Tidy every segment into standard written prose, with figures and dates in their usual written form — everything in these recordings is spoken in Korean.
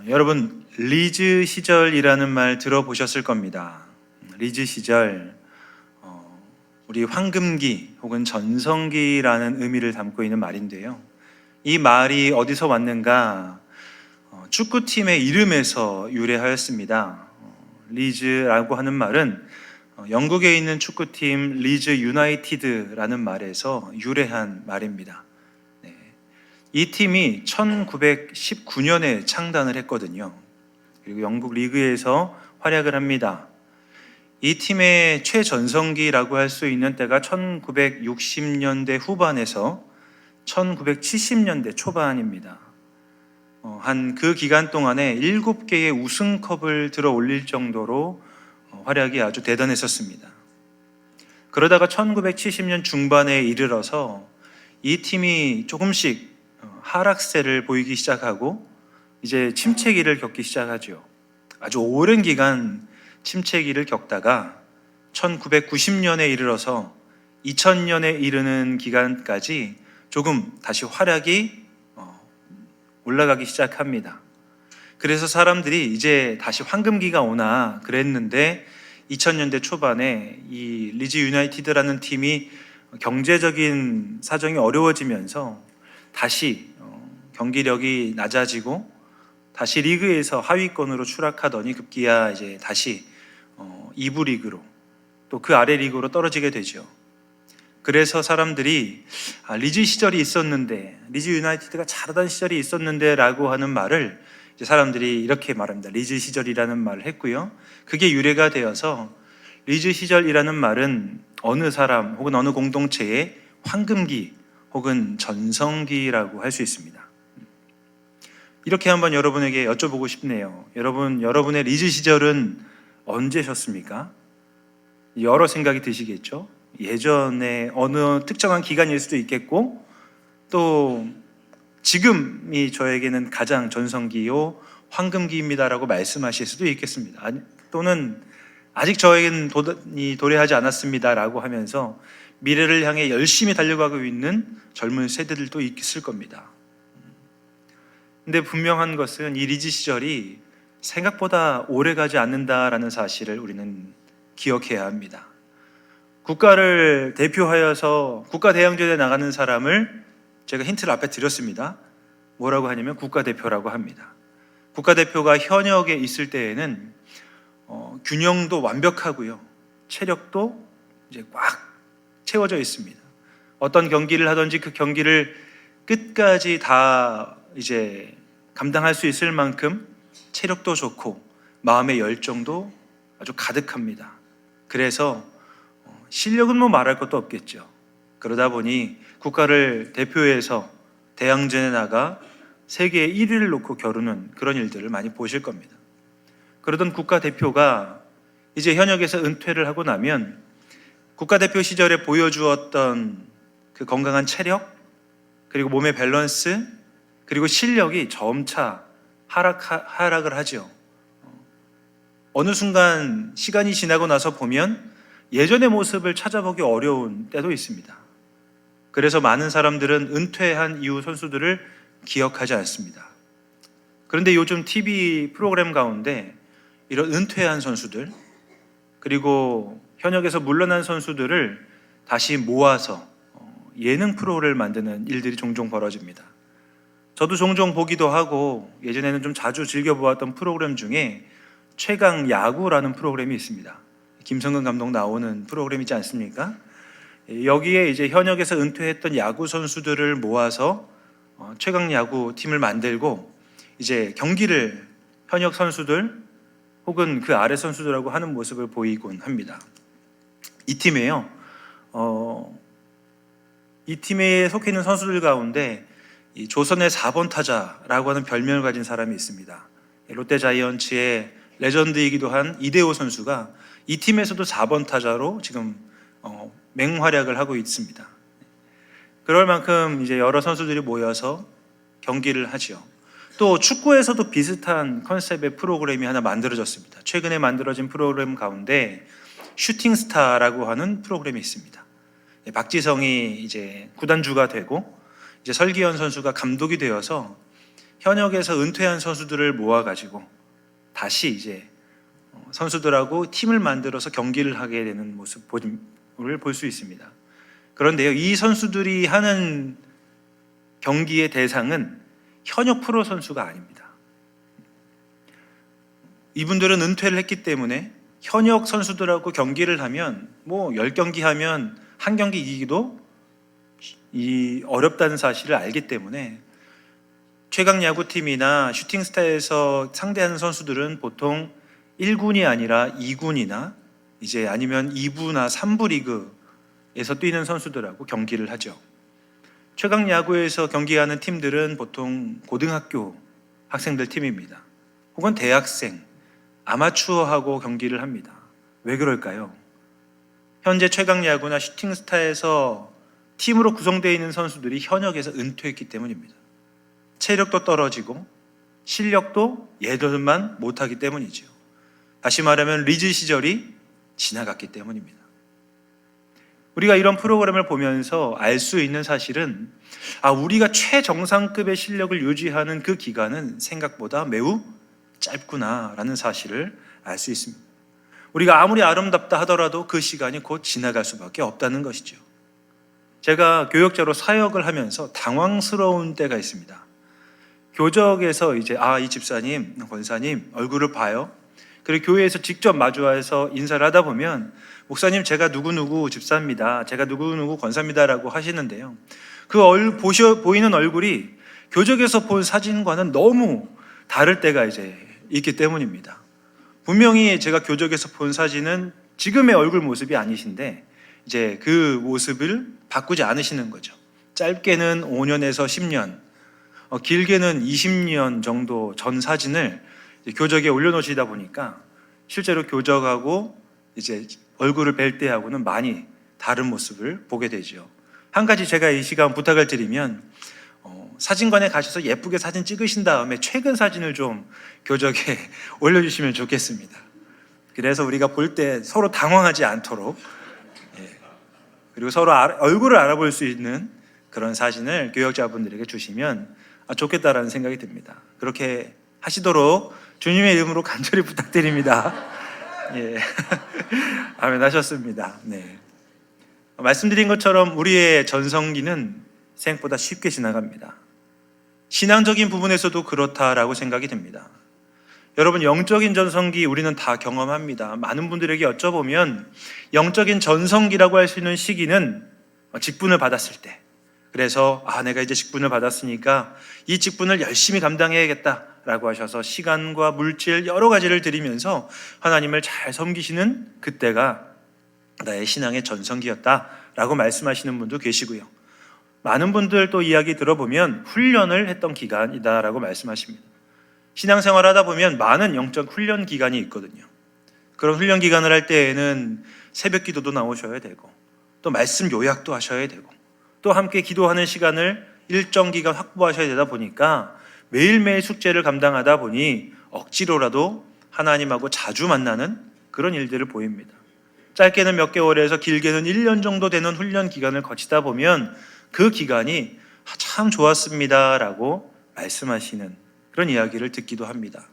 여러분 리즈 시절이라는 말 들어보셨을 겁니다. 리즈 시절, 우리 황금기 혹은 전성기라는 의미를 담고 있는 말인데요. 이 말이 어디서 왔는가? 축구팀의 이름에서 유래하였습니다. 리즈라고 하는 말은 영국에 있는 축구팀 리즈 유나이티드라는 말에서 유래한 말입니다. 이 팀이 1919년에 창단을 했거든요. 그리고 영국 리그에서 활약을 합니다. 이 팀의 최전성기라고 할 수 있는 때가 1960년대 후반에서 1970년대 초반입니다. 한 그 기간 동안에 7개의 우승컵을 들어 올릴 정도로 활약이 아주 대단했었습니다. 그러다가 1970년 중반에 이르러서 이 팀이 조금씩 하락세를 보이기 시작하고 이제 침체기를 겪기 시작하죠. 아주 오랜 기간 침체기를 겪다가 1990년에 이르러서 2000년에 이르는 기간까지 조금 다시 활약이 올라가기 시작합니다. 그래서 사람들이 이제 다시 황금기가 오나 그랬는데 2000년대 초반에 이 리즈 유나이티드라는 팀이 경제적인 사정이 어려워지면서 다시 경기력이 낮아지고 다시 리그에서 하위권으로 추락하더니 급기야 이제 다시 2부 리그로 또 그 아래 리그로 떨어지게 되죠. 그래서 사람들이 리즈 시절이 있었는데, 리즈 유나이티드가 잘하던 시절이 있었는데 라고 하는 말을 이제 사람들이 이렇게 말합니다. 리즈 시절이라는 말을 했고요. 그게 유래가 되어서 리즈 시절이라는 말은 어느 사람 혹은 어느 공동체의 황금기 혹은 전성기라고 할 수 있습니다. 이렇게 한번 여러분에게 여쭤보고 싶네요. 여러분의 리즈 시절은 언제셨습니까? 여러 생각이 드시겠죠? 예전에 어느 특정한 기간일 수도 있겠고, 또 지금이 저에게는 가장 전성기요 황금기입니다라고 말씀하실 수도 있겠습니다. 또는 아직 저에게는 도래하지 않았습니다라고 하면서 미래를 향해 열심히 달려가고 있는 젊은 세대들도 있을 겁니다. 근데 분명한 것은 이 리즈 시절이 생각보다 오래가지 않는다라는 사실을 우리는 기억해야 합니다. 국가를 대표하여서 국가대항전에 나가는 사람을 제가 힌트를 앞에 드렸습니다. 뭐라고 하냐면 국가대표라고 합니다. 국가대표가 현역에 있을 때에는 균형도 완벽하고요, 체력도 이제 꽉 채워져 있습니다. 어떤 경기를 하든지 그 경기를 끝까지 다 이제 감당할 수 있을 만큼 체력도 좋고 마음의 열정도 아주 가득합니다. 그래서 실력은 뭐 말할 것도 없겠죠. 그러다 보니 국가를 대표해서 대항전에 나가 세계 1위를 놓고 겨루는 그런 일들을 많이 보실 겁니다. 그러던 국가대표가 이제 현역에서 은퇴를 하고 나면 국가대표 시절에 보여주었던 그 건강한 체력, 그리고 몸의 밸런스, 그리고 실력이 점차 하락을 하죠. 어느 순간 시간이 지나고 나서 보면 예전의 모습을 찾아보기 어려운 때도 있습니다. 그래서 많은 사람들은 은퇴한 이후 선수들을 기억하지 않습니다. 그런데 요즘 TV 프로그램 가운데 이런 은퇴한 선수들, 그리고 현역에서 물러난 선수들을 다시 모아서 예능 프로를 만드는 일들이 종종 벌어집니다. 저도 종종 보기도 하고 예전에는 좀 자주 즐겨보았던 프로그램 중에 최강 야구라는 프로그램이 있습니다. 김성근 감독 나오는 프로그램이지 않습니까? 여기에 이제 현역에서 은퇴했던 야구 선수들을 모아서 최강 야구 팀을 만들고 이제 경기를 현역 선수들 혹은 그 아래 선수들하고 하는 모습을 보이곤 합니다. 이 팀에요, 이 팀에 속해 있는 선수들 가운데 이 조선의 4번 타자라고 하는 별명을 가진 사람이 있습니다. 롯데 자이언츠의 레전드이기도 한 이대호 선수가 이 팀에서도 4번 타자로 지금 맹활약을 하고 있습니다. 그럴 만큼 이제 여러 선수들이 모여서 경기를 하죠. 또 축구에서도 비슷한 컨셉의 프로그램이 하나 만들어졌습니다. 최근에 만들어진 프로그램 가운데 슈팅스타라고 하는 프로그램이 있습니다. 박지성이 이제 구단주가 되고 이제 설기현 선수가 감독이 되어서 현역에서 은퇴한 선수들을 모아가지고 다시 이제 선수들하고 팀을 만들어서 경기를 하게 되는 모습을 볼 수 있습니다. 그런데요, 이 선수들이 하는 경기의 대상은 현역 프로 선수가 아닙니다. 이분들은 은퇴를 했기 때문에 현역 선수들하고 경기를 하면 10경기 하면 한 경기 이기기도 어렵다는 사실을 알기 때문에 최강 야구팀이나 슈팅스타에서 상대하는 선수들은 보통 1군이 아니라 2군이나 이제 아니면 2부나 3부 리그에서 뛰는 선수들하고 경기를 하죠. 최강 야구에서 경기하는 팀들은 보통 고등학교 학생들 팀입니다. 혹은 대학생, 아마추어하고 경기를 합니다. 왜 그럴까요? 현재 최강 야구나 슈팅스타에서 팀으로 구성되어 있는 선수들이 현역에서 은퇴했기 때문입니다. 체력도 떨어지고 실력도 예전만 못하기 때문이죠. 다시 말하면 리즈 시절이 지나갔기 때문입니다. 우리가 이런 프로그램을 보면서 알 수 있는 사실은 우리가 최정상급의 실력을 유지하는 그 기간은 생각보다 매우 짧구나라는 사실을 알 수 있습니다. 우리가 아무리 아름답다 하더라도 그 시간이 곧 지나갈 수밖에 없다는 것이죠. 제가 교역자로 사역을 하면서 당황스러운 때가 있습니다. 교적에서 이제 이 집사님, 권사님 얼굴을 봐요. 그리고 교회에서 직접 마주해서 인사를 하다 보면 목사님 제가 누구누구 집사입니다. 제가 누구누구 권사입니다라고 하시는데요. 보이는 얼굴이 교적에서 본 사진과는 너무 다를 때가 이제 있기 때문입니다. 분명히 제가 교적에서 본 사진은 지금의 얼굴 모습이 아니신데 이제 그 모습을 바꾸지 않으시는 거죠. 짧게는 5년에서 10년, 길게는 20년 정도 전 사진을 교적에 올려놓으시다 보니까 실제로 교적하고 이제 얼굴을 뵐 때하고는 많이 다른 모습을 보게 되죠. 한 가지 제가 이 시간 부탁을 드리면 사진관에 가셔서 예쁘게 사진 찍으신 다음에 최근 사진을 좀 교적에 올려주시면 좋겠습니다. 그래서 우리가 볼 때 서로 당황하지 않도록 그리고 서로 얼굴을 알아볼 수 있는 그런 사진을 교역자분들에게 주시면 좋겠다라는 생각이 듭니다. 그렇게 하시도록 주님의 이름으로 간절히 부탁드립니다. 아멘 하셨습니다. 네. 말씀드린 것처럼 우리의 전성기는 생각보다 쉽게 지나갑니다. 신앙적인 부분에서도 그렇다라고 생각이 듭니다. 여러분, 영적인 전성기 우리는 다 경험합니다. 많은 분들에게 여쭤보면 영적인 전성기라고 할 수 있는 시기는 직분을 받았을 때, 그래서 내가 이제 직분을 받았으니까 이 직분을 열심히 감당해야겠다라고 하셔서 시간과 물질 여러 가지를 들이면서 하나님을 잘 섬기시는 그때가 나의 신앙의 전성기였다라고 말씀하시는 분도 계시고요. 많은 분들 또 이야기 들어보면 훈련을 했던 기간이다라고 말씀하십니다. 신앙생활 하다 보면 많은 영적 훈련 기간이 있거든요. 그런 훈련 기간을 할 때에는 새벽 기도도 나오셔야 되고 또 말씀 요약도 하셔야 되고 또 함께 기도하는 시간을 일정 기간 확보하셔야 되다 보니까 매일매일 숙제를 감당하다 보니 억지로라도 하나님하고 자주 만나는 그런 일들을 보입니다. 짧게는 몇 개월에서 길게는 1년 정도 되는 훈련 기간을 거치다 보면 그 기간이 참 좋았습니다라고 말씀하시는 그런 이야기를 듣기도 합니다.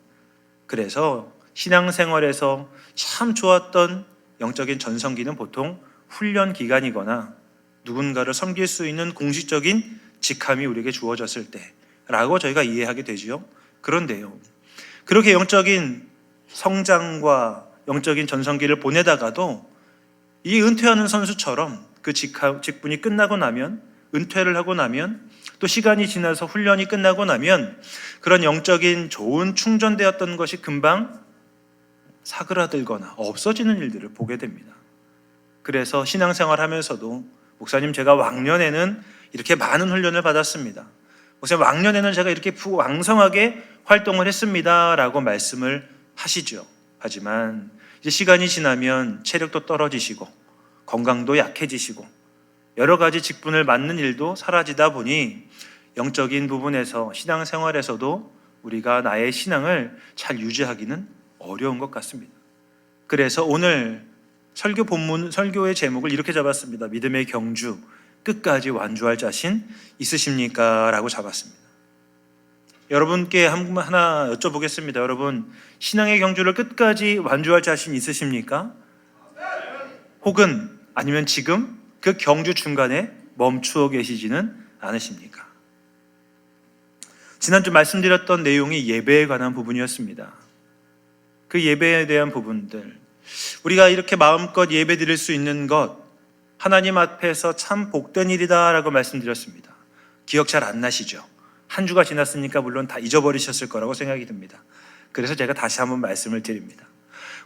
그래서 신앙생활에서 참 좋았던 영적인 전성기는 보통 훈련 기간이거나 누군가를 섬길 수 있는 공식적인 직함이 우리에게 주어졌을 때라고 저희가 이해하게 되지요. 그런데요, 그렇게 영적인 성장과 영적인 전성기를 보내다가도 이 은퇴하는 선수처럼 그 직분이 끝나고 나면, 은퇴를 하고 나면, 또 시간이 지나서 훈련이 끝나고 나면 그런 영적인 좋은 충전되었던 것이 금방 사그라들거나 없어지는 일들을 보게 됩니다. 그래서 신앙생활 하면서도 목사님 제가 왕년에는 이렇게 많은 훈련을 받았습니다. 목사님 왕년에는 제가 이렇게 왕성하게 활동을 했습니다 라고 말씀을 하시죠. 하지만 이제 시간이 지나면 체력도 떨어지시고 건강도 약해지시고 여러 가지 직분을 맡는 일도 사라지다 보니 영적인 부분에서 신앙생활에서도 우리가 나의 신앙을 잘 유지하기는 어려운 것 같습니다. 그래서 오늘 설교의 제목을 이렇게 잡았습니다. 믿음의 경주, 끝까지 완주할 자신 있으십니까? 라고 잡았습니다. 여러분께 하나 여쭤보겠습니다. 여러분, 신앙의 경주를 끝까지 완주할 자신 있으십니까? 혹은 아니면 지금 그 경주 중간에 멈추어 계시지는 않으십니까? 지난주 말씀드렸던 내용이 예배에 관한 부분이었습니다. 그 예배에 대한 부분들, 우리가 이렇게 마음껏 예배 드릴 수 있는 것, 하나님 앞에서 참 복된 일이다 라고 말씀드렸습니다. 기억 잘 안 나시죠? 한 주가 지났으니까 물론 다 잊어버리셨을 거라고 생각이 듭니다. 그래서 제가 다시 한번 말씀을 드립니다.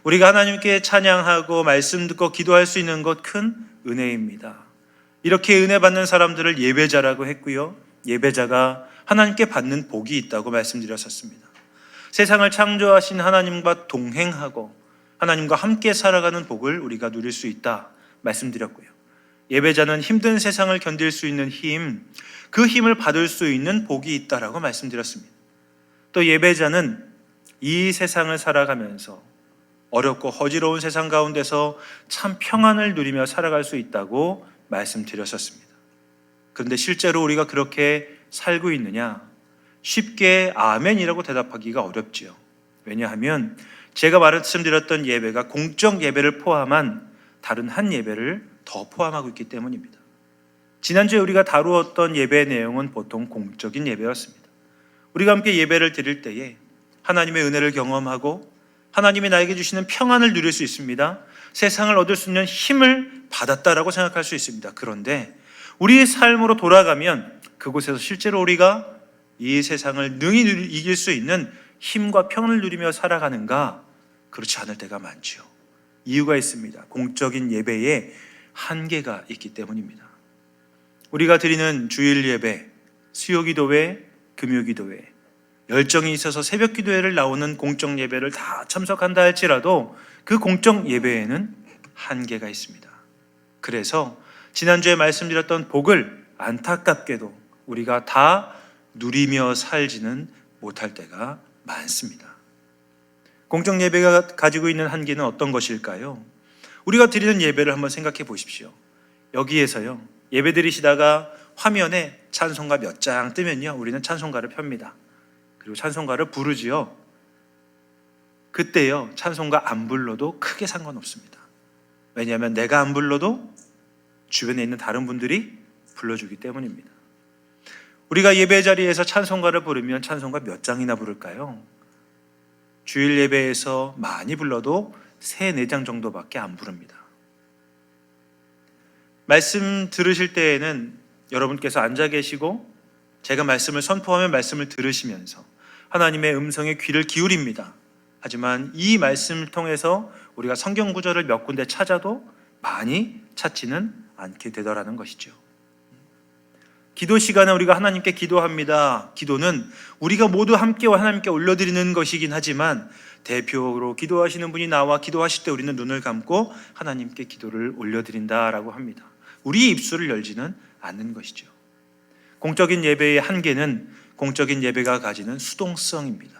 우리가 하나님께 찬양하고 말씀 듣고 기도할 수 있는 것 큰 은혜입니다. 이렇게 은혜 받는 사람들을 예배자라고 했고요, 예배자가 하나님께 받는 복이 있다고 말씀드렸었습니다. 세상을 창조하신 하나님과 동행하고 하나님과 함께 살아가는 복을 우리가 누릴 수 있다 말씀드렸고요, 예배자는 힘든 세상을 견딜 수 있는 힘, 그 힘을 받을 수 있는 복이 있다라고 말씀드렸습니다. 또 예배자는 이 세상을 살아가면서 어렵고 허지러운 세상 가운데서 참 평안을 누리며 살아갈 수 있다고 말씀드렸었습니다. 그런데 실제로 우리가 그렇게 살고 있느냐? 쉽게 아멘이라고 대답하기가 어렵지요. 왜냐하면 제가 말씀드렸던 예배가 공적 예배를 포함한 다른 한 예배를 더 포함하고 있기 때문입니다. 지난주에 우리가 다루었던 예배의 내용은 보통 공적인 예배였습니다. 우리가 함께 예배를 드릴 때에 하나님의 은혜를 경험하고 하나님이 나에게 주시는 평안을 누릴 수 있습니다. 세상을 얻을 수 있는 힘을 받았다라고 생각할 수 있습니다. 그런데 우리의 삶으로 돌아가면 그곳에서 실제로 우리가 이 세상을 능히 이길 수 있는 힘과 평안을 누리며 살아가는가? 그렇지 않을 때가 많죠. 이유가 있습니다. 공적인 예배에 한계가 있기 때문입니다. 우리가 드리는 주일 예배, 수요 기도회, 금요 기도회, 열정이 있어서 새벽 기도회를 나오는 공적 예배를 다 참석한다 할지라도 그 공적 예배에는 한계가 있습니다. 그래서 지난주에 말씀드렸던 복을 안타깝게도 우리가 다 누리며 살지는 못할 때가 많습니다. 공적 예배가 가지고 있는 한계는 어떤 것일까요? 우리가 드리는 예배를 한번 생각해 보십시오. 여기에서요, 예배 드리시다가 화면에 찬송가 몇 장 뜨면요, 우리는 찬송가를 펴니다. 그리고 찬송가를 부르지요. 그때요, 찬송가 안 불러도 크게 상관없습니다. 왜냐하면 내가 안 불러도 주변에 있는 다른 분들이 불러주기 때문입니다. 우리가 예배 자리에서 찬송가를 부르면 찬송가 몇 장이나 부를까요? 주일 예배에서 많이 불러도 3, 4장 정도밖에 안 부릅니다. 말씀 들으실 때에는 여러분께서 앉아 계시고 제가 말씀을 선포하면 말씀을 들으시면서 하나님의 음성에 귀를 기울입니다. 하지만 이 말씀을 통해서 우리가 성경 구절을 몇 군데 찾아도 많이 찾지는 않게 되더라는 것이죠. 기도 시간에 우리가 하나님께 기도합니다. 기도는 우리가 모두 함께 하나님께 올려드리는 것이긴 하지만 대표로 기도하시는 분이 나와 기도하실 때 우리는 눈을 감고 하나님께 기도를 올려드린다라고 합니다. 우리의 입술을 열지는 않는 것이죠. 공적인 예배의 한계는 공적인 예배가 가지는 수동성입니다.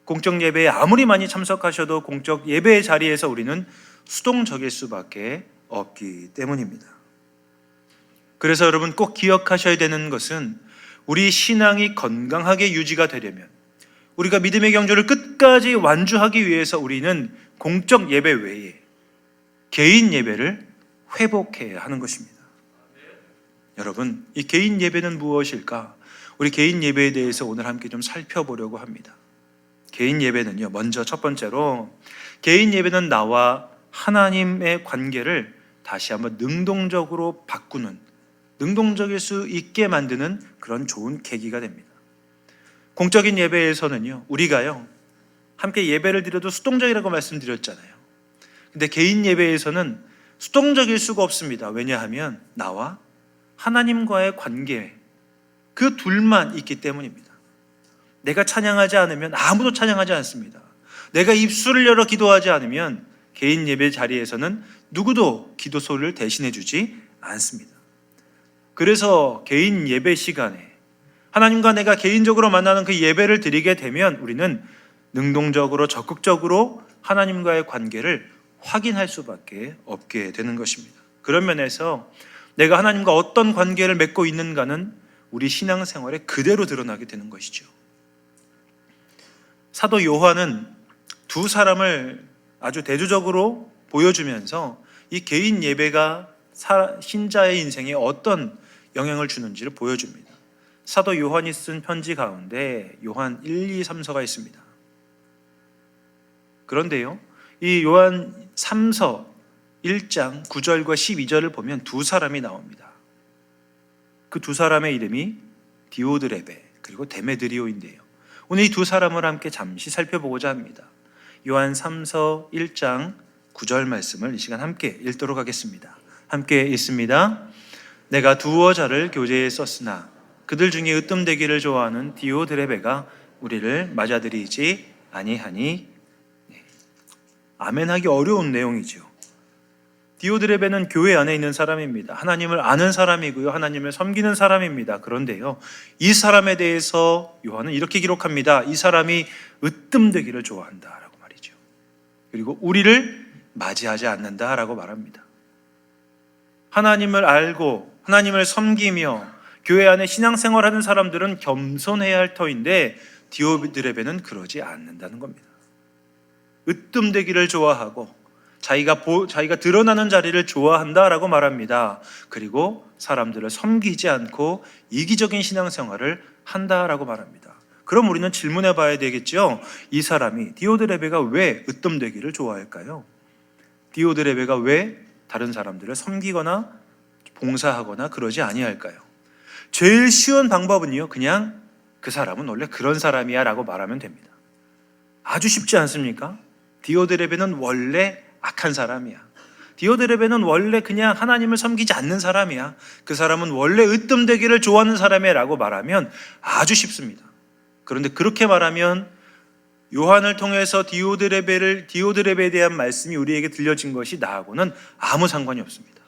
공적 예배에 아무리 많이 참석하셔도 공적 예배의 자리에서 우리는 수동적일 수밖에 없기 때문입니다. 그래서 여러분 꼭 기억하셔야 되는 것은 우리 신앙이 건강하게 유지가 되려면, 우리가 믿음의 경주를 끝까지 완주하기 위해서 우리는 공적 예배 외에 개인 예배를 회복해야 하는 것입니다. 여러분, 이 개인 예배는 무엇일까? 우리 개인 예배에 대해서 오늘 함께 좀 살펴보려고 합니다. 개인 예배는요, 먼저 첫 번째로 개인 예배는 나와 하나님의 관계를 다시 한번 능동적으로 바꾸는, 능동적일 수 있게 만드는 그런 좋은 계기가 됩니다. 공적인 예배에서는요, 우리가요 함께 예배를 드려도 수동적이라고 말씀드렸잖아요. 근데 개인 예배에서는 수동적일 수가 없습니다. 왜냐하면 나와 하나님과의 관계, 그 둘만 있기 때문입니다. 내가 찬양하지 않으면 아무도 찬양하지 않습니다. 내가 입술을 열어 기도하지 않으면 개인 예배 자리에서는 누구도 기도 소리를 대신해 주지 않습니다. 그래서 개인 예배 시간에 하나님과 내가 개인적으로 만나는 그 예배를 드리게 되면 우리는 능동적으로 적극적으로 하나님과의 관계를 확인할 수밖에 없게 되는 것입니다. 그런 면에서 내가 하나님과 어떤 관계를 맺고 있는가는 우리 신앙생활에 그대로 드러나게 되는 것이죠. 사도 요한은 두 사람을 아주 대조적으로 보여주면서 이 개인 예배가 신자의 인생에 어떤 영향을 주는지를 보여줍니다. 사도 요한이 쓴 편지 가운데 요한 1, 2, 3서가 있습니다. 그런데요, 이 요한 3서 1장 9절과 12절을 보면 두 사람이 나옵니다. 그 두 사람의 이름이 디오드레베 그리고 데메드리오인데요, 오늘 이 두 사람을 함께 잠시 살펴보고자 합니다. 요한 3서 1장 9절 말씀을 이 시간 함께 읽도록 하겠습니다. 함께 읽습니다. 내가 두어 자를 교제에 썼으나 그들 중에 으뜸되기를 좋아하는 디오드레베가 우리를 맞아들이지 아니하니. 아멘하기 어려운 내용이죠. 디오드레베는 교회 안에 있는 사람입니다. 하나님을 아는 사람이고요, 하나님을 섬기는 사람입니다. 그런데요, 이 사람에 대해서 요한은 이렇게 기록합니다. 이 사람이 으뜸되기를 좋아한다라고 말이죠. 그리고 우리를 맞이하지 않는다라고 말합니다. 하나님을 알고 하나님을 섬기며 교회 안에 신앙생활하는 사람들은 겸손해야 할 터인데 디오드레베는 그러지 않는다는 겁니다. 으뜸되기를 좋아하고 자기가 드러나는 자리를 좋아한다라고 말합니다. 그리고 사람들을 섬기지 않고 이기적인 신앙생활을 한다라고 말합니다. 그럼 우리는 질문해 봐야 되겠죠. 이 사람이, 디오드레베가 왜 으뜸되기를 좋아할까요? 디오드레베가 왜 다른 사람들을 섬기거나 봉사하거나 그러지 아니할까요? 제일 쉬운 방법은요, 그냥 그 사람은 원래 그런 사람이야 라고 말하면 됩니다. 아주 쉽지 않습니까? 디오드레베는 원래 악한 사람이야. 디오드레베는 원래 그냥 하나님을 섬기지 않는 사람이야. 그 사람은 원래 으뜸되기를 좋아하는 사람이야 라고 말하면 아주 쉽습니다. 그런데 그렇게 말하면 요한을 통해서 디오드레베에 대한 말씀이 우리에게 들려진 것이 나하고는 아무 상관이 없습니다.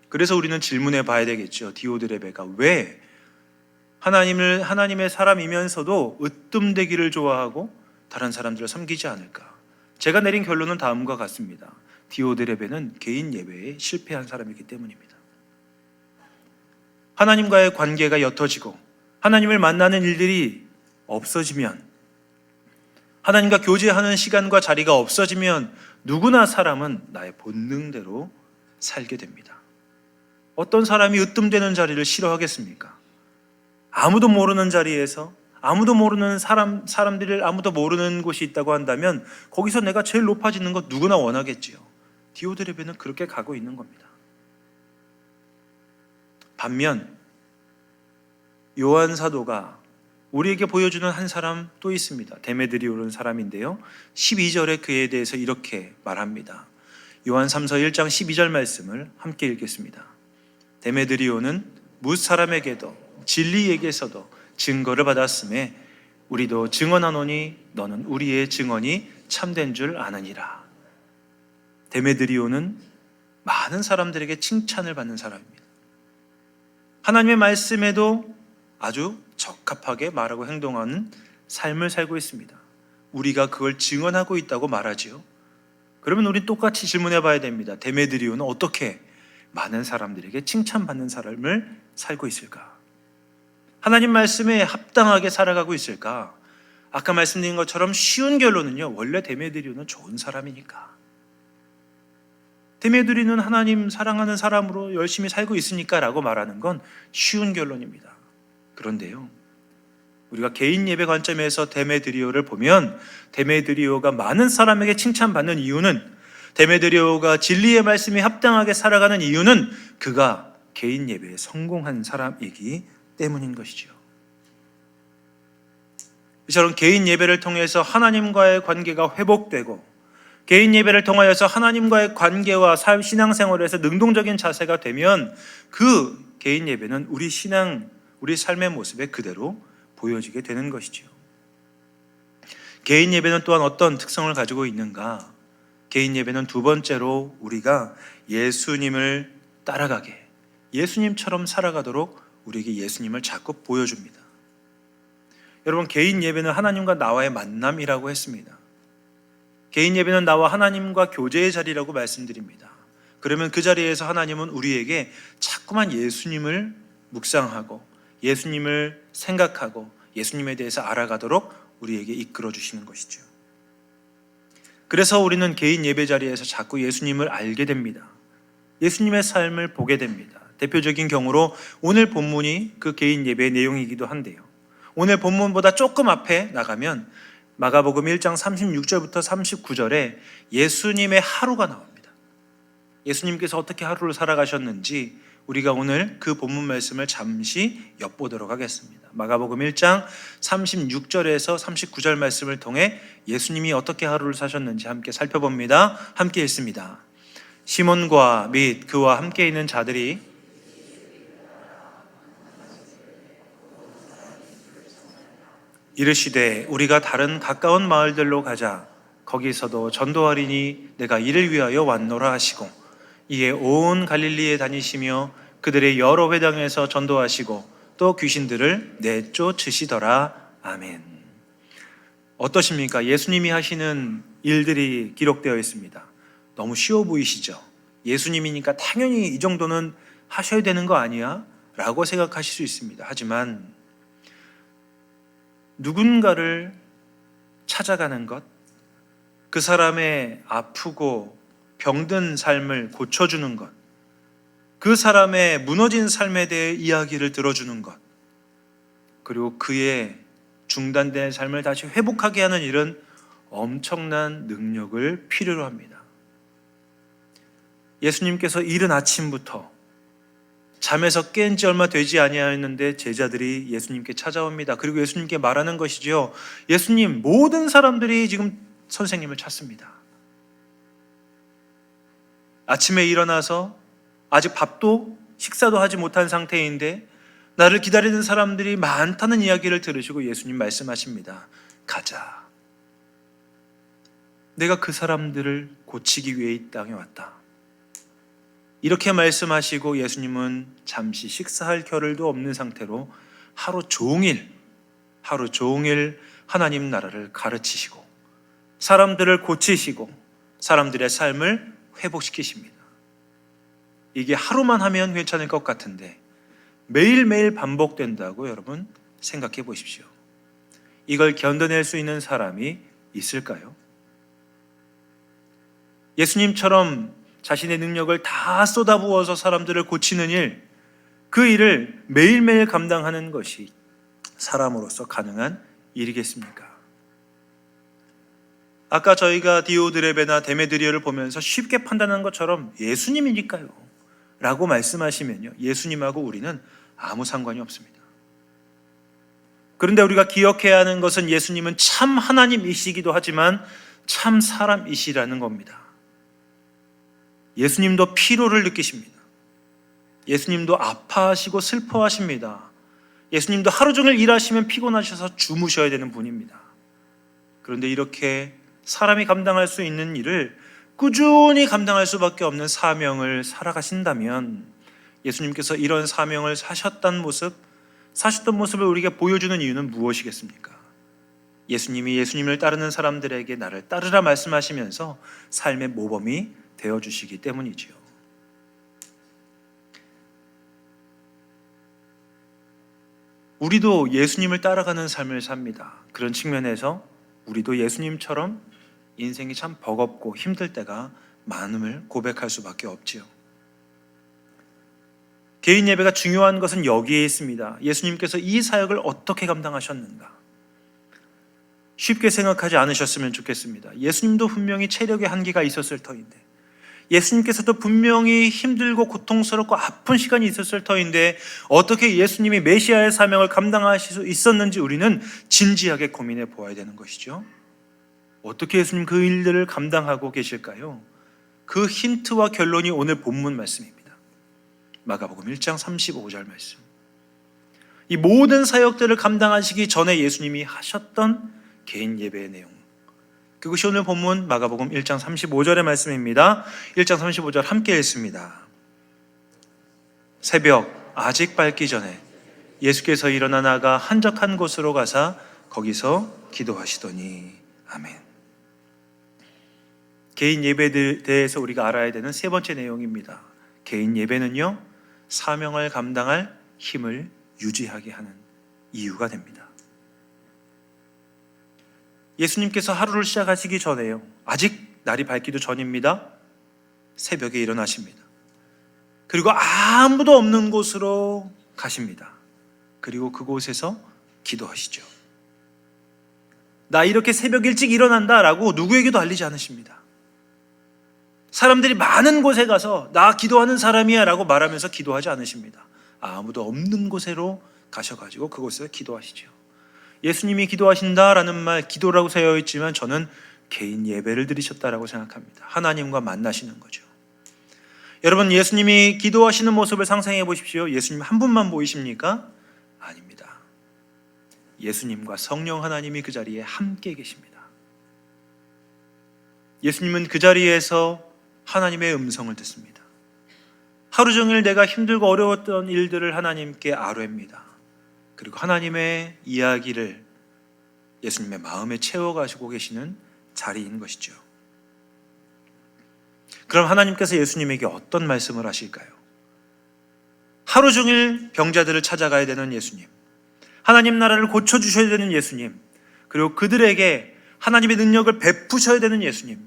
그래서 우리는 질문해 봐야 되겠죠. 디오드레베가 왜 하나님의 사람이면서도 으뜸되기를 좋아하고 다른 사람들을 섬기지 않을까? 제가 내린 결론은 다음과 같습니다. 디오드레베는 개인 예배에 실패한 사람이기 때문입니다. 하나님과의 관계가 옅어지고 하나님을 만나는 일들이 없어지면, 하나님과 교제하는 시간과 자리가 없어지면 누구나 사람은 나의 본능대로 살게 됩니다. 어떤 사람이 으뜸되는 자리를 싫어하겠습니까? 아무도 모르는 자리에서 아무도 모르는 사람들을 아무도 모르는 곳이 있다고 한다면 거기서 내가 제일 높아지는 것 누구나 원하겠지요. 디오드레베는 그렇게 가고 있는 겁니다. 반면 요한 사도가 우리에게 보여주는 한 사람 또 있습니다. 데메드리오라는 사람인데요, 12절에 그에 대해서 이렇게 말합니다. 요한 3서 1장 12절 말씀을 함께 읽겠습니다. 데메드리오는 뭇 사람에게도 진리에게서도 증거를 받았음에 우리도 증언하노니 너는 우리의 증언이 참된 줄 아느니라. 데메드리오는 많은 사람들에게 칭찬을 받는 사람입니다. 하나님의 말씀에도 아주 적합하게 말하고 행동하는 삶을 살고 있습니다. 우리가 그걸 증언하고 있다고 말하지요. 그러면 우리 똑같이 질문해 봐야 됩니다. 데메드리오는 어떻게 많은 사람들에게 칭찬받는 삶을 살고 있을까? 하나님 말씀에 합당하게 살아가고 있을까? 아까 말씀드린 것처럼 쉬운 결론은요, 원래 데메드리오는 좋은 사람이니까. 데메드리오는 하나님 사랑하는 사람으로 열심히 살고 있으니까 라고 말하는 건 쉬운 결론입니다. 그런데요, 우리가 개인 예배 관점에서 데메드리오를 보면 데메드리오가 많은 사람에게 칭찬받는 이유는, 데메드리오가 진리의 말씀에 합당하게 살아가는 이유는 그가 개인 예배에 성공한 사람이기 때문인 것이죠. 이처럼 개인 예배를 통해서 하나님과의 관계가 회복되고, 개인 예배를 통하여서 하나님과의 관계와 신앙생활에서 능동적인 자세가 되면 그 개인 예배는 우리 삶의 모습에 그대로 보여지게 되는 것이죠. 개인 예배는 또한 어떤 특성을 가지고 있는가? 개인 예배는 두 번째로 우리가 예수님을 따라가게, 예수님처럼 살아가도록 우리에게 예수님을 자꾸 보여줍니다. 여러분, 개인 예배는 하나님과 나와의 만남이라고 했습니다. 개인 예배는 나와 하나님과 교제의 자리라고 말씀드립니다. 그러면 그 자리에서 하나님은 우리에게 자꾸만 예수님을 묵상하고 예수님을 생각하고 예수님에 대해서 알아가도록 우리에게 이끌어 주시는 것이죠. 그래서 우리는 개인 예배 자리에서 자꾸 예수님을 알게 됩니다. 예수님의 삶을 보게 됩니다. 대표적인 경우로 오늘 본문이 그 개인 예배의 내용이기도 한데요. 오늘 본문보다 조금 앞에 나가면 마가복음 1장 36절부터 39절에 예수님의 하루가 나옵니다. 예수님께서 어떻게 하루를 살아가셨는지 우리가 오늘 그 본문 말씀을 잠시 엿보도록 하겠습니다. 마가복음 1장 36절에서 39절 말씀을 통해 예수님이 어떻게 하루를 사셨는지 함께 살펴봅니다. 함께 읽습니다. 시몬과 및 그와 함께 있는 자들이 이르시되 우리가 다른 가까운 마을들로 가자. 거기서도 전도하리니 내가 이를 위하여 왔노라 하시고 이에 온 갈릴리에 다니시며 그들의 여러 회당에서 전도하시고 또 귀신들을 내쫓으시더라. 아멘. 어떠십니까? 예수님이 하시는 일들이 기록되어 있습니다. 너무 쉬워 보이시죠? 예수님이니까 당연히 이 정도는 하셔야 되는 거 아니야? 라고 생각하실 수 있습니다. 하지만 누군가를 찾아가는 것, 그 사람의 아프고 병든 삶을 고쳐주는 것, 그 사람의 무너진 삶에 대해 이야기를 들어주는 것, 그리고 그의 중단된 삶을 다시 회복하게 하는 일은 엄청난 능력을 필요로 합니다. 예수님께서 이른 아침부터 잠에서 깬 지 얼마 되지 아니하였는데 제자들이 예수님께 찾아옵니다. 그리고 예수님께 말하는 것이죠. 예수님, 모든 사람들이 지금 선생님을 찾습니다. 아침에 일어나서 아직 밥도 식사도 하지 못한 상태인데 나를 기다리는 사람들이 많다는 이야기를 들으시고 예수님 말씀하십니다. 가자. 내가 그 사람들을 고치기 위해 이 땅에 왔다. 이렇게 말씀하시고 예수님은 잠시 식사할 겨를도 없는 상태로 하루 종일 하나님 나라를 가르치시고 사람들을 고치시고 사람들의 삶을 회복시키십니다. 이게 하루만 하면 괜찮을 것 같은데 매일매일 반복된다고 여러분 생각해 보십시오. 이걸 견뎌낼 수 있는 사람이 있을까요? 예수님처럼 자신의 능력을 다 쏟아부어서 사람들을 고치는 일, 그 일을 매일매일 감당하는 것이 사람으로서 가능한 일이겠습니까? 아까 저희가 디오드레베나 데메드리오를 보면서 쉽게 판단한 것처럼 예수님이니까요 라고 말씀하시면요, 예수님하고 우리는 아무 상관이 없습니다. 그런데 우리가 기억해야 하는 것은 예수님은 참 하나님이시기도 하지만 참 사람이시라는 겁니다. 예수님도 피로를 느끼십니다. 예수님도 아파하시고 슬퍼하십니다. 예수님도 하루 종일 일하시면 피곤하셔서 주무셔야 되는 분입니다. 그런데 이렇게 사람이 감당할 수 있는 일을 꾸준히 감당할 수밖에 없는 사명을 살아가신다면 예수님께서 이런 사명을 사셨던 모습을 우리에게 보여주는 이유는 무엇이겠습니까? 예수님이 예수님을 따르는 사람들에게 나를 따르라 말씀하시면서 삶의 모범이 되어주시기 때문이지요. 우리도 예수님을 따라가는 삶을 삽니다. 그런 측면에서 우리도 예수님처럼 인생이 참 버겁고 힘들 때가 많음을 고백할 수밖에 없지요. 개인 예배가 중요한 것은 여기에 있습니다. 예수님께서 이 사역을 어떻게 감당하셨는가? 쉽게 생각하지 않으셨으면 좋겠습니다. 예수님도 분명히 체력의 한계가 있었을 터인데, 예수님께서도 분명히 힘들고 고통스럽고 아픈 시간이 있었을 터인데 어떻게 예수님이 메시아의 사명을 감당하실 수 있었는지 우리는 진지하게 고민해 보아야 되는 것이죠. 어떻게 예수님 그 일들을 감당하고 계실까요? 그 힌트와 결론이 오늘 본문 말씀입니다. 마가복음 1장 35절 말씀. 이 모든 사역들을 감당하시기 전에 예수님이 하셨던 개인 예배의 내용, 그것이 오늘 본문 마가복음 1장 35절의 말씀입니다. 1장 35절 함께 읽습니다. 새벽 아직 밝기 전에 예수께서 일어나 나가 한적한 곳으로 가사 거기서 기도하시더니. 아멘. 개인 예배에 대해서 우리가 알아야 되는 세 번째 내용입니다. 개인 예배는요, 사명을 감당할 힘을 유지하게 하는 이유가 됩니다. 예수님께서 하루를 시작하시기 전에요, 아직 날이 밝기도 전입니다. 새벽에 일어나십니다. 그리고 아무도 없는 곳으로 가십니다. 그리고 그곳에서 기도하시죠. 나 이렇게 새벽 일찍 일어난다라고 누구에게도 알리지 않으십니다. 사람들이 많은 곳에 가서 나 기도하는 사람이야 라고 말하면서 기도하지 않으십니다. 아무도 없는 곳으로 가셔가지고 그곳에서 기도하시죠. 예수님이 기도하신다라는 말, 기도라고 되어 있지만 저는 개인 예배를 드리셨다라고 생각합니다. 하나님과 만나시는 거죠. 여러분, 예수님이 기도하시는 모습을 상상해 보십시오. 예수님 한 분만 보이십니까? 아닙니다. 예수님과 성령 하나님이 그 자리에 함께 계십니다. 예수님은 그 자리에서 하나님의 음성을 듣습니다. 하루 종일 내가 힘들고 어려웠던 일들을 하나님께 아뢰입니다. 그리고 하나님의 이야기를 예수님의 마음에 채워가시고 계시는 자리인 것이죠. 그럼 하나님께서 예수님에게 어떤 말씀을 하실까요? 하루 종일 병자들을 찾아가야 되는 예수님, 하나님 나라를 고쳐주셔야 되는 예수님, 그리고 그들에게 하나님의 능력을 베푸셔야 되는 예수님,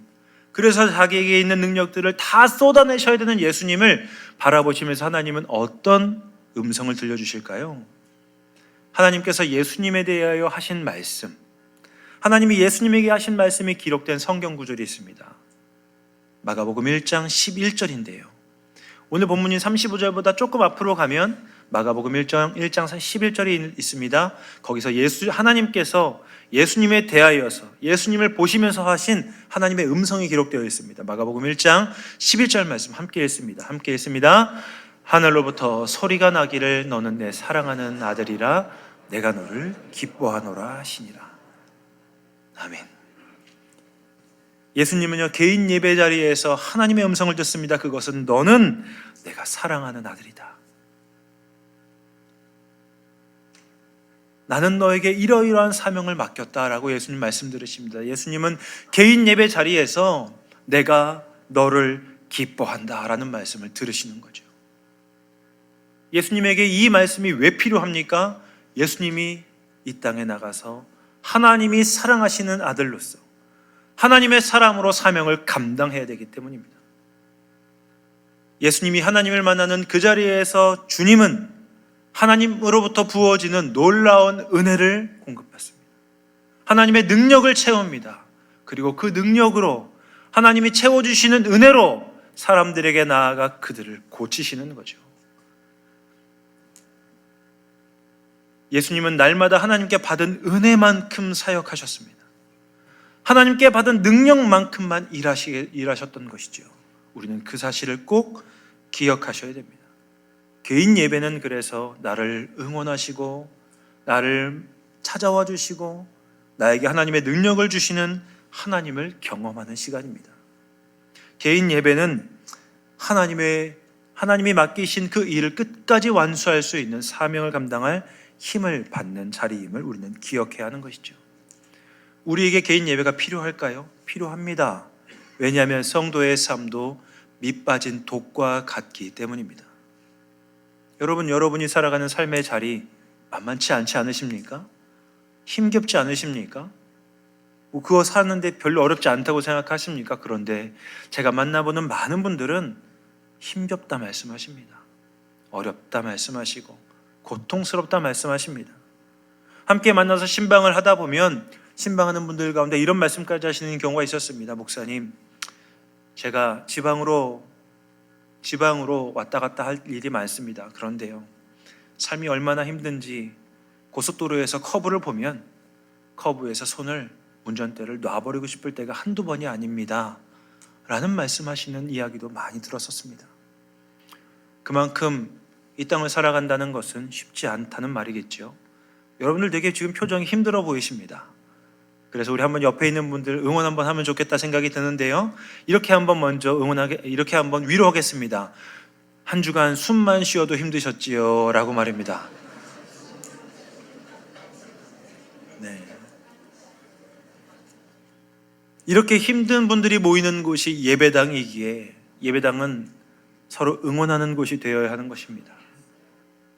그래서 자기에게 있는 능력들을 다 쏟아내셔야 되는 예수님을 바라보시면서 하나님은 어떤 음성을 들려주실까요? 하나님께서 예수님에 대하여 하신 말씀, 하나님이 예수님에게 하신 말씀이 기록된 성경 구절이 있습니다. 마가복음 1장 11절인데요. 오늘 본문인 35절보다 조금 앞으로 가면 마가복음 1장 11절이 있습니다. 거기서 하나님께서 예수님에 대하여서 예수님을 보시면서 하신 하나님의 음성이 기록되어 있습니다. 마가복음 1장 11절 말씀 함께 읽습니다. 함께 읽습니다. 하늘로부터 소리가 나기를 너는 내 사랑하는 아들이라 내가 너를 기뻐하노라 하시니라. 아멘. 예수님은요, 개인 예배 자리에서 하나님의 음성을 듣습니다. 그것은 너는 내가 사랑하는 아들이다. 나는 너에게 이러이러한 사명을 맡겼다라고 예수님 말씀 들으십니다. 예수님은 개인 예배 자리에서 내가 너를 기뻐한다라는 말씀을 들으시는 거죠. 예수님에게 이 말씀이 왜 필요합니까? 예수님이 이 땅에 나가서 하나님이 사랑하시는 아들로서 하나님의 사람으로 사명을 감당해야 되기 때문입니다. 예수님이 하나님을 만나는 그 자리에서 주님은 하나님으로부터 부어지는 놀라운 은혜를 공급받습니다. 하나님의 능력을 채웁니다. 그리고 그 능력으로 하나님이 채워주시는 은혜로 사람들에게 나아가 그들을 고치시는 거죠. 예수님은 날마다 하나님께 받은 은혜만큼 사역하셨습니다. 하나님께 받은 능력만큼만 일하셨던 것이죠. 우리는 그 사실을 꼭 기억하셔야 됩니다. 개인 예배는 그래서 나를 응원하시고 나를 찾아와 주시고 나에게 하나님의 능력을 주시는 하나님을 경험하는 시간입니다. 개인 예배는 하나님이 맡기신 그 일을 끝까지 완수할 수 있는 사명을 감당할 힘을 받는 자리임을 우리는 기억해야 하는 것이죠. 우리에게 개인 예배가 필요할까요? 필요합니다. 왜냐하면 성도의 삶도 밑빠진 독과 같기 때문입니다. 여러분이 살아가는 삶의 자리 만만치 않지 않으십니까? 힘겹지 않으십니까? 그거 사는데 별로 어렵지 않다고 생각하십니까? 그런데 제가 만나보는 많은 분들은 힘겹다 말씀하십니다. 어렵다 말씀하시고 고통스럽다 말씀하십니다. 함께 만나서 신방을 하다 보면 신방하는 분들 가운데 이런 말씀까지 하시는 경우가 있었습니다. 목사님, 제가 지방으로 왔다 갔다 할 일이 많습니다. 그런데요, 삶이 얼마나 힘든지 고속도로에서 커브를 보면 커브에서 운전대를 놔버리고 싶을 때가 한두 번이 아닙니다 라는 말씀하시는 이야기도 많이 들었었습니다. 그만큼 이 땅을 살아간다는 것은 쉽지 않다는 말이겠죠. 여러분들 되게 지금 표정이 힘들어 보이십니다. 그래서 우리 한번 옆에 있는 분들 응원 한번 하면 좋겠다 생각이 드는데요, 이렇게 한번 위로하겠습니다. 한 주간 숨만 쉬어도 힘드셨지요 라고 말입니다. 네. 이렇게 힘든 분들이 모이는 곳이 예배당이기에 예배당은 서로 응원하는 곳이 되어야 하는 것입니다.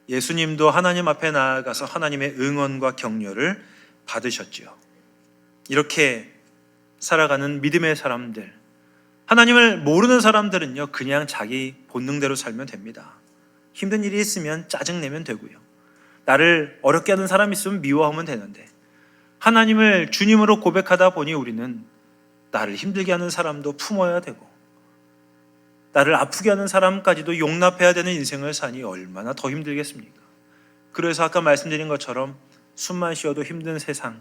예수님도 하나님 앞에 나아가서 하나님의 응원과 격려를 받으셨지요. 이렇게 살아가는 믿음의 사람들, 하나님을 모르는 사람들은요, 그냥 자기 본능대로 살면 됩니다. 힘든 일이 있으면 짜증내면 되고요. 나를 어렵게 하는 사람이 있으면 미워하면 되는데, 하나님을 주님으로 고백하다 보니 우리는 나를 힘들게 하는 사람도 품어야 되고, 나를 아프게 하는 사람까지도 용납해야 되는 인생을 사니 얼마나 더 힘들겠습니까? 그래서 아까 말씀드린 것처럼 숨만 쉬어도 힘든 세상,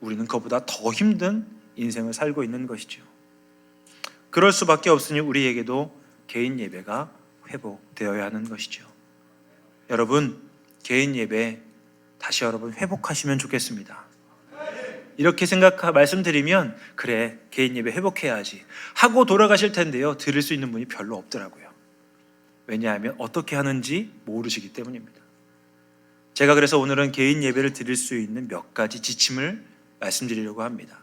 우리는 그보다 더 힘든 인생을 살고 있는 것이죠. 그럴 수밖에 없으니 우리에게도 개인 예배가 회복되어야 하는 것이죠. 여러분, 개인 예배 다시 여러분 회복하시면 좋겠습니다. 이렇게 말씀드리면 그래, 개인 예배 회복해야지 하고 돌아가실 텐데요, 들을 수 있는 분이 별로 없더라고요. 왜냐하면 어떻게 하는지 모르시기 때문입니다. 제가 그래서 오늘은 개인 예배를 드릴 수 있는 몇 가지 지침을 말씀드리려고 합니다.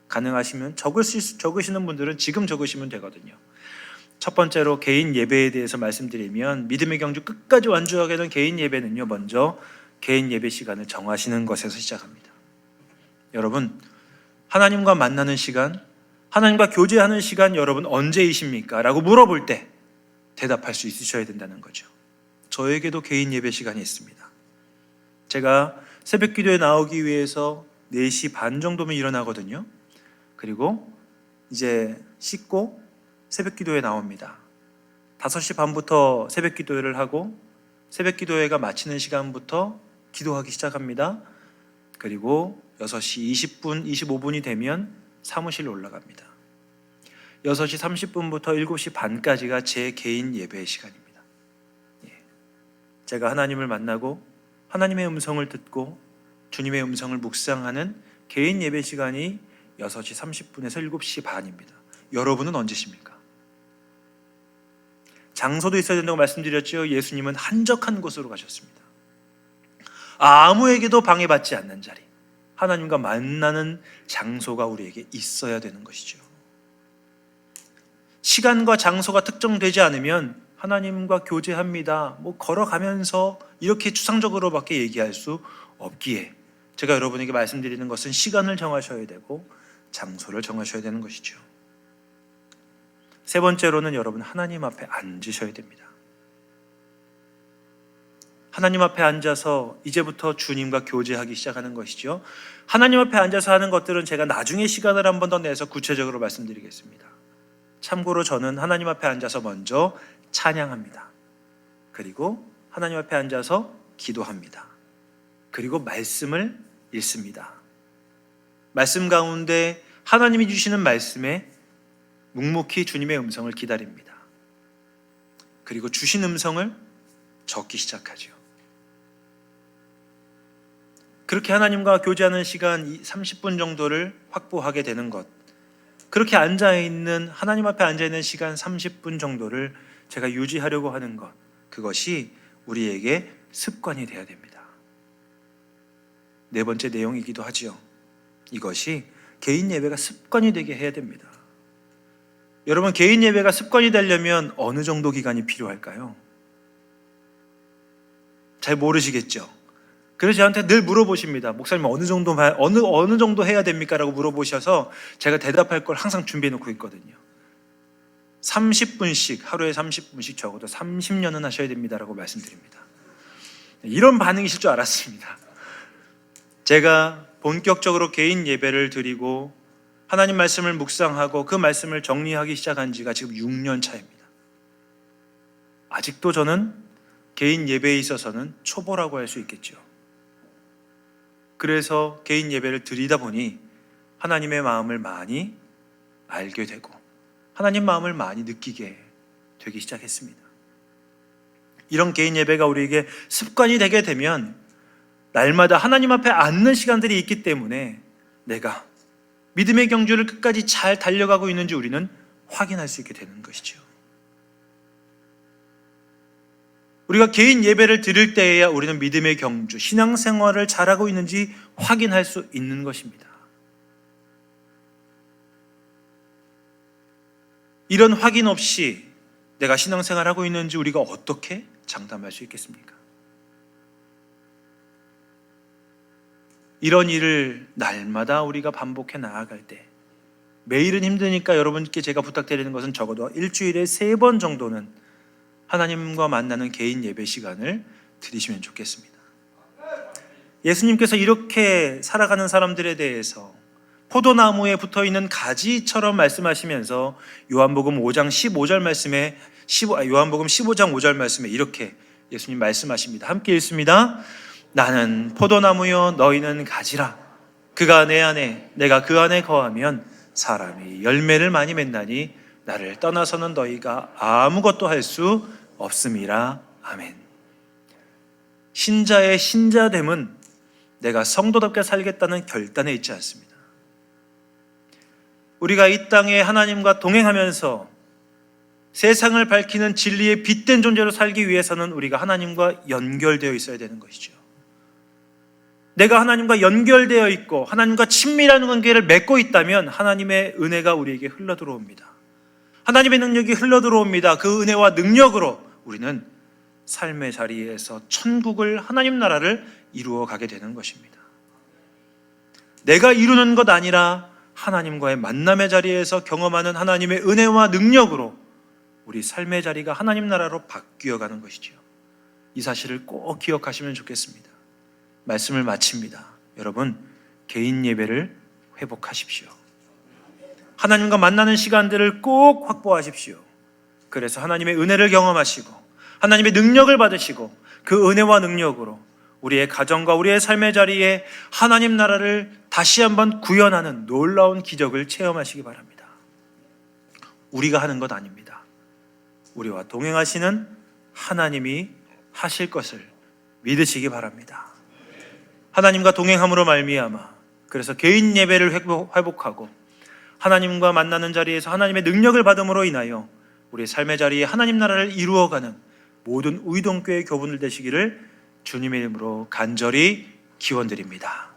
가능하시면 적으시는 분들은 지금 적으시면 되거든요. 첫 번째로 개인 예배에 대해서 말씀드리면, 믿음의 경주 끝까지 완주하게 된 개인 예배는요, 먼저 개인 예배 시간을 정하시는 것에서 시작합니다. 여러분, 하나님과 만나는 시간, 하나님과 교제하는 시간 여러분 언제이십니까? 라고 물어볼 때 대답할 수 있으셔야 된다는 거죠. 저에게도 개인 예배 시간이 있습니다. 제가 새벽 기도에 나오기 위해서 4시 반 정도면 일어나거든요. 그리고 이제 씻고 새벽 기도에 나옵니다. 5시 반부터 새벽 기도회를 하고, 새벽 기도회가 마치는 시간부터 기도하기 시작합니다. 그리고 6시 20분, 25분이 되면 사무실로 올라갑니다. 6시 30분부터 7시 반까지가 제 개인 예배의 시간입니다. 제가 하나님을 만나고 하나님의 음성을 듣고 주님의 음성을 묵상하는 개인 예배 시간이 6시 30분에서 7시 반입니다. 여러분은 언제십니까? 장소도 있어야 된다고 말씀드렸죠. 예수님은 한적한 곳으로 가셨습니다. 아무에게도 방해받지 않는 자리, 하나님과 만나는 장소가 우리에게 있어야 되는 것이죠. 시간과 장소가 특정되지 않으면 하나님과 교제합니다, 걸어가면서 이렇게 추상적으로밖에 얘기할 수 없기에 제가 여러분에게 말씀드리는 것은 시간을 정하셔야 되고 장소를 정하셔야 되는 것이죠. 세 번째로는 여러분, 하나님 앞에 앉으셔야 됩니다. 하나님 앞에 앉아서 이제부터 주님과 교제하기 시작하는 것이죠. 하나님 앞에 앉아서 하는 것들은 제가 나중에 시간을 한 번 더 내서 구체적으로 말씀드리겠습니다. 참고로 저는 하나님 앞에 앉아서 먼저 찬양합니다. 그리고 하나님 앞에 앉아서 기도합니다. 그리고 말씀을 읽습니다. 말씀 가운데 하나님이 주시는 말씀에 묵묵히 주님의 음성을 기다립니다. 그리고 주신 음성을 적기 시작하죠. 그렇게 하나님과 교제하는 시간 30분 정도를 확보하게 되는 것, 그렇게 하나님 앞에 앉아있는 시간 30분 정도를 제가 유지하려고 하는 것, 그것이 우리에게 습관이 되어야 됩니다. 네 번째 내용이기도 하지요. 이것이 개인 예배가 습관이 되게 해야 됩니다. 여러분, 개인 예배가 습관이 되려면 어느 정도 기간이 필요할까요? 잘 모르시겠죠? 그래서 저한테 늘 물어보십니다. 목사님, 어느 정도 해야 됩니까? 라고 물어보셔서 제가 대답할 걸 항상 준비해 놓고 있거든요. 30분씩, 하루에 30분씩 적어도 30년은 하셔야 됩니다 라고 말씀드립니다. 이런 반응이실 줄 알았습니다. 제가 본격적으로 개인 예배를 드리고 하나님 말씀을 묵상하고 그 말씀을 정리하기 시작한 지가 지금 6년 차입니다. 아직도 저는 개인 예배에 있어서는 초보라고 할 수 있겠죠. 그래서 개인 예배를 드리다 보니 하나님의 마음을 많이 알게 되고 하나님 마음을 많이 느끼게 되기 시작했습니다. 이런 개인 예배가 우리에게 습관이 되게 되면 날마다 하나님 앞에 앉는 시간들이 있기 때문에 내가 믿음의 경주를 끝까지 잘 달려가고 있는지 우리는 확인할 수 있게 되는 것이죠. 우리가 개인 예배를 드릴 때에야 우리는 믿음의 경주, 신앙생활을 잘하고 있는지 확인할 수 있는 것입니다. 이런 확인 없이 내가 신앙생활하고 있는지 우리가 어떻게 장담할 수 있겠습니까? 이런 일을 날마다 우리가 반복해 나아갈 때, 매일은 힘드니까 여러분께 제가 부탁드리는 것은 적어도 일주일에 3번 정도는 하나님과 만나는 개인 예배 시간을 드리시면 좋겠습니다. 예수님께서 이렇게 살아가는 사람들에 대해서 포도나무에 붙어있는 가지처럼 말씀하시면서 요한복음 5장 15절 말씀에 요한복음 15장 5절 말씀에 이렇게 예수님 말씀하십니다. 함께 읽습니다. 나는 포도나무요 너희는 가지라. 그가 내 안에 내가 그 안에 거하면 사람이 열매를 많이 맺나니 나를 떠나서는 너희가 아무것도 할 수 없음이라. 아멘. 신자의 신자됨은 내가 성도답게 살겠다는 결단에 있지 않습니다. 우리가 이 땅에 하나님과 동행하면서 세상을 밝히는 진리의 빛된 존재로 살기 위해서는 우리가 하나님과 연결되어 있어야 되는 것이죠. 내가 하나님과 연결되어 있고 하나님과 친밀한 관계를 맺고 있다면 하나님의 은혜가 우리에게 흘러들어옵니다. 하나님의 능력이 흘러들어옵니다. 그 은혜와 능력으로 우리는 삶의 자리에서 천국을, 하나님 나라를 이루어 가게 되는 것입니다. 내가 이루는 것 아니라 하나님과의 만남의 자리에서 경험하는 하나님의 은혜와 능력으로 우리 삶의 자리가 하나님 나라로 바뀌어가는 것이죠. 이 사실을 꼭 기억하시면 좋겠습니다. 말씀을 마칩니다. 여러분, 개인 예배를 회복하십시오. 하나님과 만나는 시간들을 꼭 확보하십시오. 그래서 하나님의 은혜를 경험하시고 하나님의 능력을 받으시고 그 은혜와 능력으로 우리의 가정과 우리의 삶의 자리에 하나님 나라를 다시 한번 구현하는 놀라운 기적을 체험하시기 바랍니다. 우리가 하는 것 아닙니다. 우리와 동행하시는 하나님이 하실 것을 믿으시기 바랍니다. 하나님과 동행함으로 말미암아 그래서 개인 예배를 회복하고 하나님과 만나는 자리에서 하나님의 능력을 받음으로 인하여 우리의 삶의 자리에 하나님 나라를 이루어가는 모든 우이동교회 교분들 되시기를 주님의 이름으로 간절히 기원드립니다.